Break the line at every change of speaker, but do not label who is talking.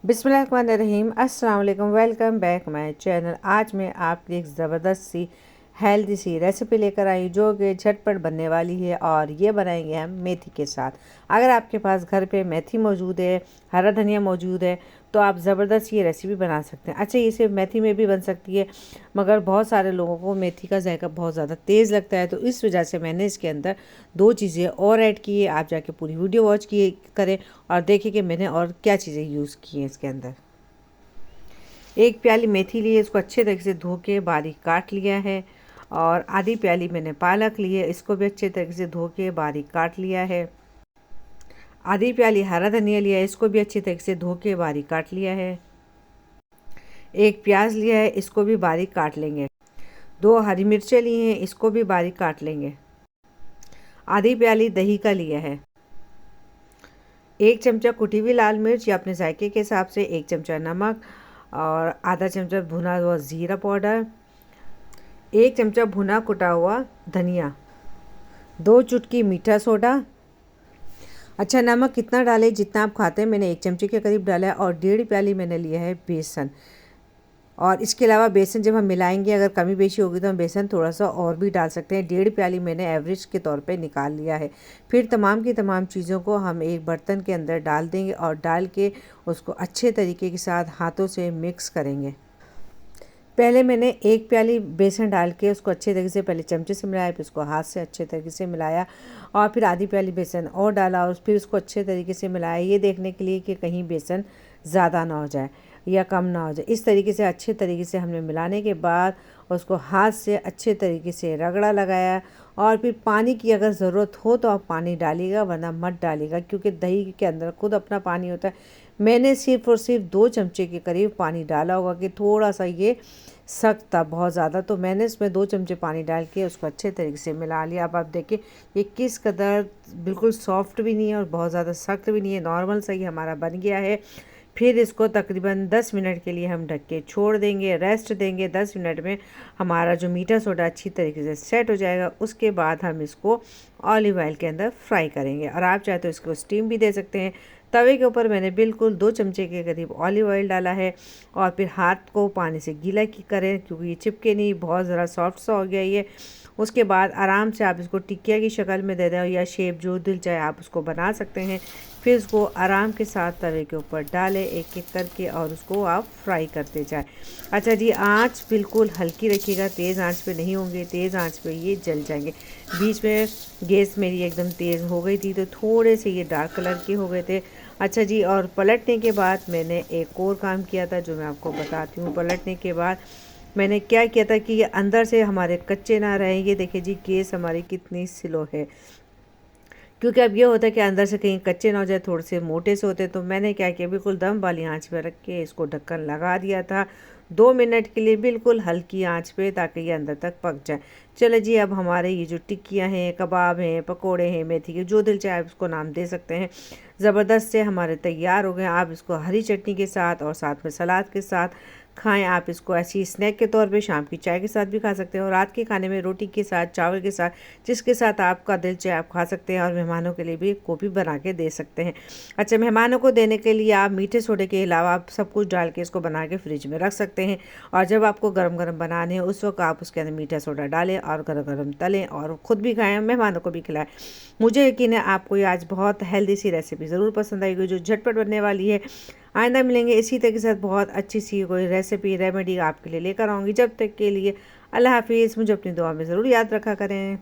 बिस्मिल्लाहिर्रहमानिर्रहीम। अस्सलाम वालेकुम। Welcome back my channel. आज मैं आपके लिए एक ज़बरदस्त सी हेल्दी सी रेसिपी लेकर आई जो कि झटपट बनने वाली है और ये बनाएंगे हम मेथी के साथ। अगर आपके पास घर पे मेथी मौजूद है, हरा धनिया मौजूद है, तो आप ज़बरदस्त ये रेसिपी बना सकते हैं। अच्छा, ये सिर्फ मेथी में भी बन सकती है, मगर बहुत सारे लोगों को मेथी का जायका बहुत ज़्यादा तेज़ लगता है, तो इस वजह से मैंने इसके अंदर 2 चीज़ें और ऐड की है। आप जाके पूरी वीडियो वॉच किए करें और देखिए कि मैंने और क्या चीज़ें यूज़ की हैं इसके अंदर। 1 प्याली मेथी ली है, इसको अच्छे तरीके से धो के बारीक काट लिया है। और आधी प्याली मैंने पालक ली है, इसको भी अच्छे तरीके से धो के बारीक काट लिया है। आधी प्याली हरा धनिया लिया है, इसको भी अच्छे तरीके से धो के बारीक काट लिया है। 1 प्याज लिया है, इसको भी बारीक काट लेंगे। 2 हरी मिर्चें ली हैं, इसको भी बारीक काट लेंगे। आधी प्याली दही का लिया है। 1 चमचा कुटी हुई लाल मिर्च या अपने जायके के हिसाब से, 1 चमचा नमक और आधा चमचा भुना हुआ ज़ीरा पाउडर, 1 चमचा भुना कुटा हुआ धनिया, 2 चुटकी मीठा सोडा। अच्छा, नमक कितना डालें जितना आप खाते हैं, मैंने 1 चमचे के करीब डाला है। और 1.5 प्याली मैंने लिया है बेसन। और इसके अलावा बेसन जब हम मिलाएंगे, अगर कमी बेशी होगी तो हम बेसन थोड़ा सा और भी डाल सकते हैं। 1.5 प्याली मैंने एवरेज के तौर पे निकाल लिया है। फिर तमाम की तमाम चीज़ों को हम एक बर्तन के अंदर डाल देंगे और डाल के उसको अच्छे तरीके के साथ हाथों से मिक्स करेंगे। पहले मैंने 1 प्याली बेसन डाल के उसको अच्छे तरीके से पहले चमचे से मिलाया, फिर उसको हाथ से अच्छे तरीके से मिलाया और फिर आधी प्याली बेसन और डाला और फिर उसको अच्छे तरीके से मिलाया, ये देखने के लिए कि कहीं बेसन ज़्यादा ना हो जाए या कम ना हो जाए। इस तरीके से अच्छे तरीके से हमने मिलाने के बाद उसको हाथ से अच्छे तरीके से रगड़ा लगाया। और फिर पानी की अगर ज़रूरत हो तो आप पानी डालिएगा, वरना मत डालिएगा, क्योंकि दही के अंदर खुद अपना पानी होता है। मैंने सिर्फ़ और सिर्फ 2 चमचे के करीब पानी डाला होगा कि थोड़ा सा ये सख्त था बहुत ज़्यादा, तो मैंने इसमें 2 चमचे पानी डाल के उसको अच्छे तरीके से मिला लिया। अब आप देखिए ये किस कदर बिल्कुल सॉफ्ट भी नहीं है और बहुत ज़्यादा सख्त भी नहीं है, नॉर्मल सा ही हमारा बन गया है। फिर इसको तकरीबन 10 मिनट के लिए हम ढक के छोड़ देंगे, रेस्ट देंगे। 10 मिनट में हमारा जो मीठा सोडा अच्छी तरीके से सेट हो जाएगा। उसके बाद हम इसको ऑलिव ऑयल के अंदर फ्राई करेंगे। और आप चाहे तो इसको स्टीम भी दे सकते हैं। तवे के ऊपर मैंने बिल्कुल 2 चमचे के करीब ऑलिव ऑयल डाला है और फिर हाथ को पानी से गीला करें, क्योंकि ये चिपके नहीं, बहुत ज़रा सॉफ्ट सा हो गया ये। उसके बाद आराम से आप इसको टिक्किया की शक्ल में दे दें या शेप जो दिल चाहे आप उसको बना सकते हैं। फिर इसको आराम के साथ तवे के ऊपर डालें एक एक करके और उसको आप फ्राई करते जाएं। अच्छा जी, आंच बिल्कुल हल्की रखिएगा, तेज़ आंच पे नहीं होंगे, तेज़ आंच पे ये जल जाएंगे। बीच में गैस मेरी एकदम तेज़ हो गई थी तो थोड़े से ये डार्क कलर के हो गए थे। अच्छा जी, और पलटने के बाद मैंने एक और काम किया था जो मैं आपको बताती हूँ। पलटने के बाद मैंने क्या किया था कि ये अंदर से हमारे कच्चे ना रहें। ये देखिए जी, गैस हमारी कितनी स्लो है, क्योंकि अब ये होता है कि अंदर से कहीं कच्चे ना हो जाए, थोड़े से मोटे से होते। तो मैंने क्या किया, बिल्कुल दम वाली आंच पे रख के इसको ढक्कन लगा दिया था 2 मिनट के लिए, बिल्कुल हल्की आंच पे, ताकि ये अंदर तक पक जाए। चलो जी, अब हमारे ये जो टिक्कियाँ हैं, कबाब हैं, पकोड़े हैं, मेथी के जो दिल चाहे आप इसको नाम दे सकते हैं, ज़बरदस्त से हमारे तैयार हो गए। आप इसको हरी चटनी के साथ और साथ में सलाद के साथ खाएं। आप इसको ऐसी स्नैक के तौर पे शाम की चाय के साथ भी खा सकते हैं और रात के खाने में रोटी के साथ, चावल के साथ, जिसके साथ आपका दिल चाहे आप खा सकते हैं। और मेहमानों के लिए भी कॉफ़ी बना के दे सकते हैं। अच्छा, मेहमानों को देने के लिए आप मीठे सोडे के अलावा आप सब कुछ डाल के इसको बना के फ्रिज में रख सकते हैं। और जब आपको गरम गरम बनाने हैं उस वक्त आप उसके अंदर मीठा सोडा डालें और गरम गरम तलें और ख़ुद भी खाएँ, मेहमानों को भी खिलाएं। मुझे यकीन है आपको ये आज बहुत हेल्दी सी रेसिपी ज़रूर पसंद आएगी जो झटपट बनने वाली है। आइंदा मिलेंगे इसी तरह के साथ बहुत अच्छी सी कोई रेसिपी रेमेडी आपके लिए लेकर आऊँगी। जब तक के लिए अल्लाह हाफिज़। मुझे अपनी दुआ में ज़रूर याद रखा करें।